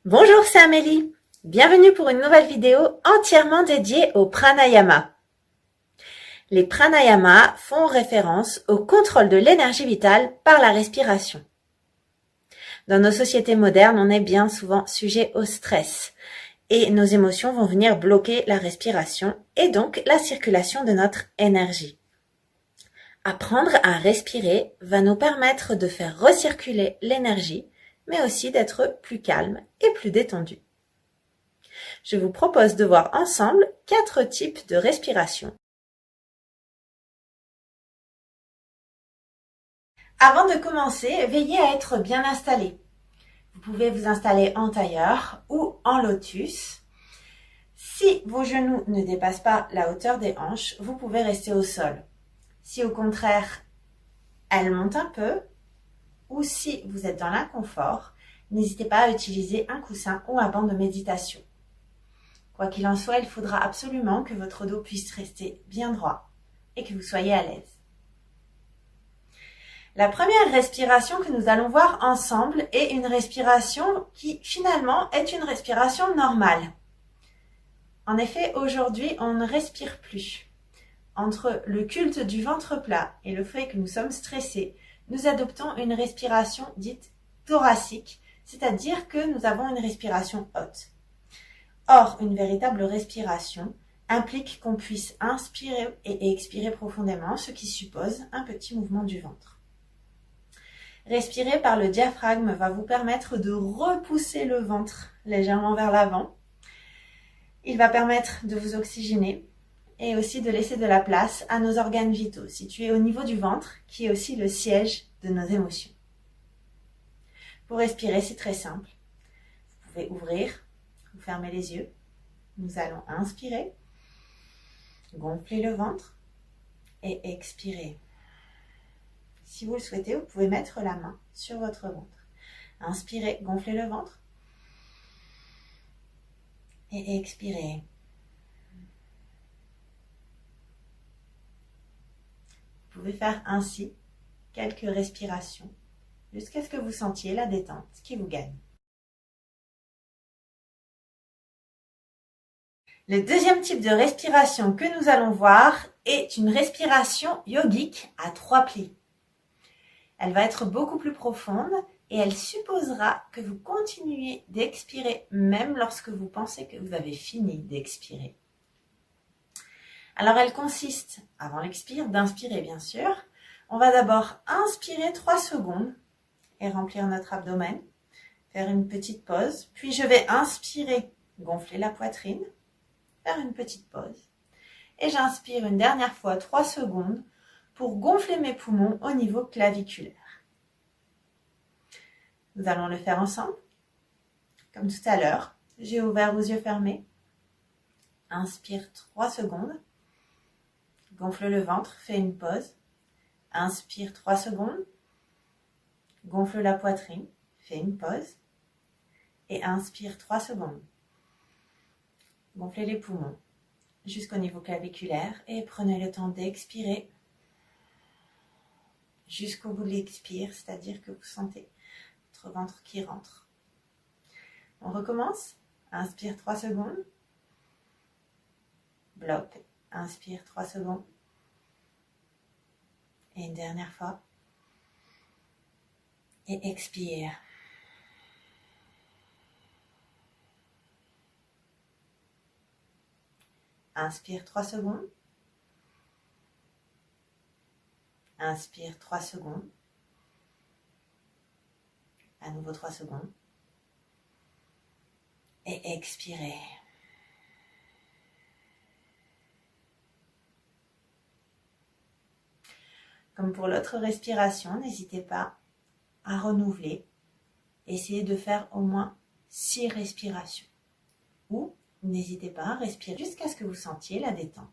Bonjour, c'est Amélie. Bienvenue pour une nouvelle vidéo entièrement dédiée au pranayama. Les pranayamas font référence au contrôle de l'énergie vitale par la respiration. Dans nos sociétés modernes, on est bien souvent sujet au stress et nos émotions vont venir bloquer la respiration et donc la circulation de notre énergie. Apprendre à respirer va nous permettre de faire recirculer l'énergie, mais aussi d'être plus calme et plus détendu. Je vous propose de voir ensemble 4 types de respiration. Avant de commencer, veillez à être bien installé. Vous pouvez vous installer en tailleur ou en lotus. Si vos genoux ne dépassent pas la hauteur des hanches, vous pouvez rester au sol. Si au contraire, elles montent un peu, ou si vous êtes dans l'inconfort, n'hésitez pas à utiliser un coussin ou un banc de méditation. Quoi qu'il en soit, il faudra absolument que votre dos puisse rester bien droit et que vous soyez à l'aise. La première respiration que nous allons voir ensemble est une respiration qui finalement est une respiration normale. En effet, aujourd'hui, on ne respire plus. Entre le culte du ventre plat et le fait que nous sommes stressés, nous adoptons une respiration dite thoracique, c'est-à-dire que nous avons une respiration haute. Or, une véritable respiration implique qu'on puisse inspirer et expirer profondément, ce qui suppose un petit mouvement du ventre. Respirer par le diaphragme va vous permettre de repousser le ventre légèrement vers l'avant. Il va permettre de vous oxygéner et aussi de laisser de la place à nos organes vitaux, situés au niveau du ventre, qui est aussi le siège de nos émotions. Pour respirer, c'est très simple. Vous pouvez ouvrir, vous fermez les yeux. Nous allons inspirer, gonfler le ventre et expirer. Si vous le souhaitez, vous pouvez mettre la main sur votre ventre. Inspirez, gonflez le ventre et expirez. Vous pouvez faire ainsi quelques respirations jusqu'à ce que vous sentiez la détente qui vous gagne. Le deuxième type de respiration que nous allons voir est une respiration yogique à 3 plis. Elle va être beaucoup plus profonde et elle supposera que vous continuiez d'expirer même lorsque vous pensez que vous avez fini d'expirer. Alors elle consiste, avant l'expire, d'inspirer bien sûr. On va d'abord inspirer 3 secondes et remplir notre abdomen, faire une petite pause. Puis je vais inspirer, gonfler la poitrine, faire une petite pause. Et j'inspire une dernière fois 3 secondes pour gonfler mes poumons au niveau claviculaire. Nous allons le faire ensemble. Comme tout à l'heure, j'ai ouvert vos yeux fermés. Inspire 3 secondes. Gonfle le ventre, fais une pause. Inspire 3 secondes. Gonfle la poitrine, fais une pause. Et inspire 3 secondes. Gonflez les poumons jusqu'au niveau claviculaire et prenez le temps d'expirer jusqu'au bout de l'expire, c'est-à-dire que vous sentez votre ventre qui rentre. On recommence. Inspire 3 secondes. Bloque. Inspire 3 secondes. Et une dernière fois. Et expire. Inspire 3 secondes. Inspire 3 secondes. À nouveau 3 secondes. Et expirez. Comme pour l'autre respiration, n'hésitez pas à renouveler. Essayez de faire au moins 6 respirations. Ou n'hésitez pas à respirer jusqu'à ce que vous sentiez la détente.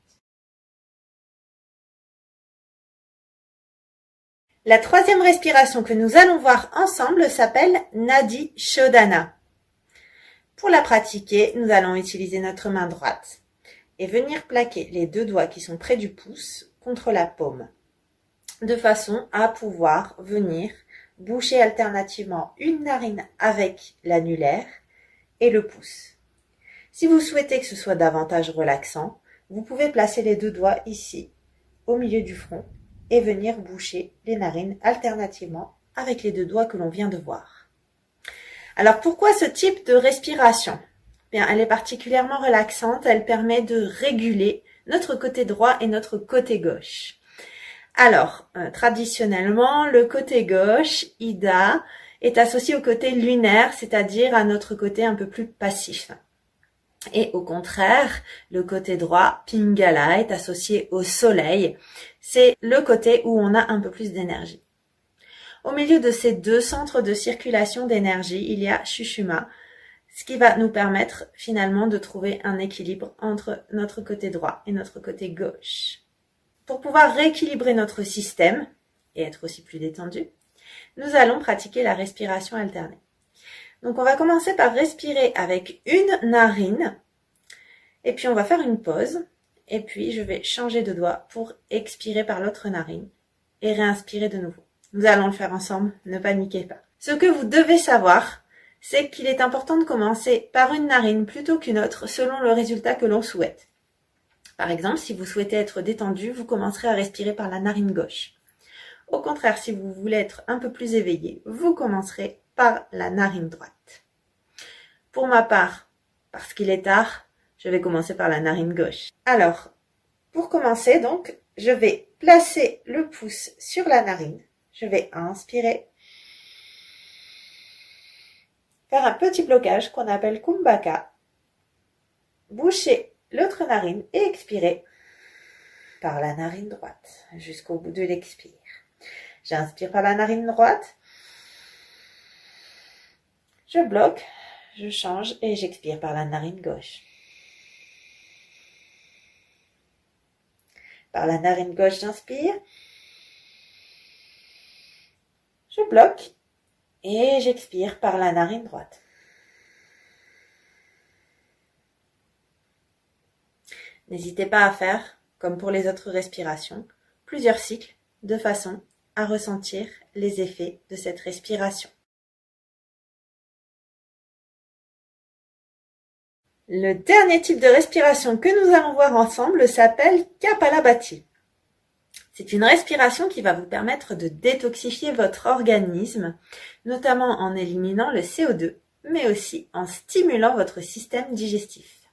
La troisième respiration que nous allons voir ensemble s'appelle Nadi Shodhana. Pour la pratiquer, nous allons utiliser notre main droite et venir plaquer les 2 doigts qui sont près du pouce contre la paume, de façon à pouvoir venir boucher alternativement une narine avec l'annulaire et le pouce. Si vous souhaitez que ce soit davantage relaxant, vous pouvez placer les deux doigts ici, au milieu du front, et venir boucher les narines alternativement avec les deux doigts que l'on vient de voir. Alors pourquoi ce type de respiration? Bien, elle est particulièrement relaxante, elle permet de réguler notre côté droit et notre côté gauche. Alors, traditionnellement, le côté gauche, Ida, est associé au côté lunaire, c'est-à-dire à notre côté un peu plus passif. Et au contraire, le côté droit, Pingala, est associé au soleil. C'est le côté où on a un peu plus d'énergie. Au milieu de ces deux centres de circulation d'énergie, il y a Sushumna, ce qui va nous permettre finalement de trouver un équilibre entre notre côté droit et notre côté gauche. Pour pouvoir rééquilibrer notre système et être aussi plus détendu, nous allons pratiquer la respiration alternée. Donc on va commencer par respirer avec une narine et puis on va faire une pause et puis je vais changer de doigt pour expirer par l'autre narine et réinspirer de nouveau. Nous allons le faire ensemble, ne paniquez pas. Ce que vous devez savoir, c'est qu'il est important de commencer par une narine plutôt qu'une autre selon le résultat que l'on souhaite. Par exemple, si vous souhaitez être détendu, vous commencerez à respirer par la narine gauche. Au contraire, si vous voulez être un peu plus éveillé, vous commencerez par la narine droite. Pour ma part, parce qu'il est tard, je vais commencer par la narine gauche. Alors, pour commencer donc, je vais placer le pouce sur la narine. Je vais inspirer. Faire un petit blocage qu'on appelle Kumbhaka. Boucher l'autre narine et expirer par la narine droite jusqu'au bout de l'expire. J'inspire par la narine droite. Je bloque, je change et j'expire par la narine gauche. Par la narine gauche, j'inspire. Je bloque et j'expire par la narine droite. N'hésitez pas à faire, comme pour les autres respirations, plusieurs cycles de façon à ressentir les effets de cette respiration. Le dernier type de respiration que nous allons voir ensemble s'appelle Kapalabhati. C'est une respiration qui va vous permettre de détoxifier votre organisme, notamment en éliminant le CO2, mais aussi en stimulant votre système digestif.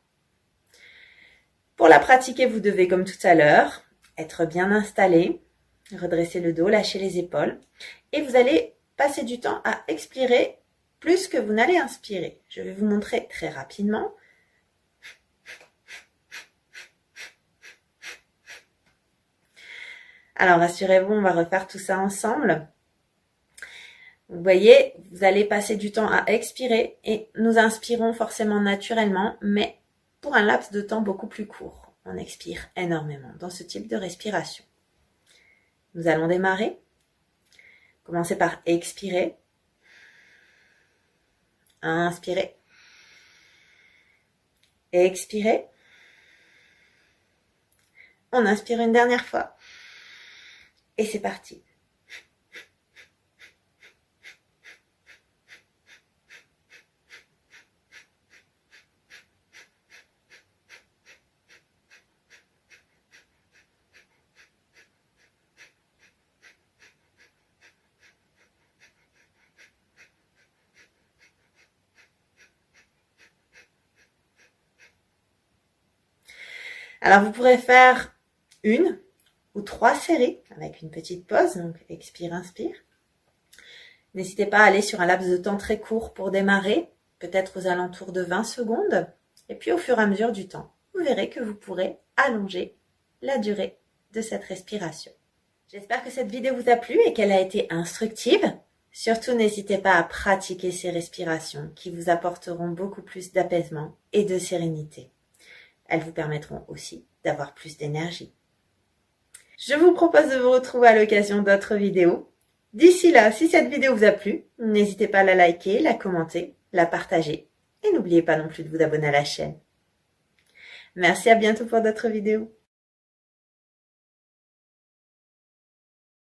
Pour la pratiquer, vous devez, comme tout à l'heure, être bien installé, redresser le dos, lâcher les épaules, et vous allez passer du temps à expirer plus que vous n'allez inspirer. Je vais vous montrer très rapidement. Alors, rassurez-vous, on va refaire tout ça ensemble. Vous voyez, vous allez passer du temps à expirer et nous inspirons forcément naturellement, mais pour un laps de temps beaucoup plus court. On expire énormément dans ce type de respiration. Nous allons démarrer. Commencez par expirer. Inspirer. Expirer. On inspire une dernière fois. Et c'est parti. Alors, vous pourrez faire une ou 3 séries avec une petite pause, donc expire, inspire. N'hésitez pas à aller sur un laps de temps très court pour démarrer, peut-être aux alentours de 20 secondes. Et puis au fur et à mesure du temps, vous verrez que vous pourrez allonger la durée de cette respiration. J'espère que cette vidéo vous a plu et qu'elle a été instructive. Surtout, n'hésitez pas à pratiquer ces respirations qui vous apporteront beaucoup plus d'apaisement et de sérénité. Elles vous permettront aussi d'avoir plus d'énergie. Je vous propose de vous retrouver à l'occasion d'autres vidéos. D'ici là, si cette vidéo vous a plu, n'hésitez pas à la liker, la commenter, la partager et n'oubliez pas non plus de vous abonner à la chaîne. Merci, à bientôt pour d'autres vidéos.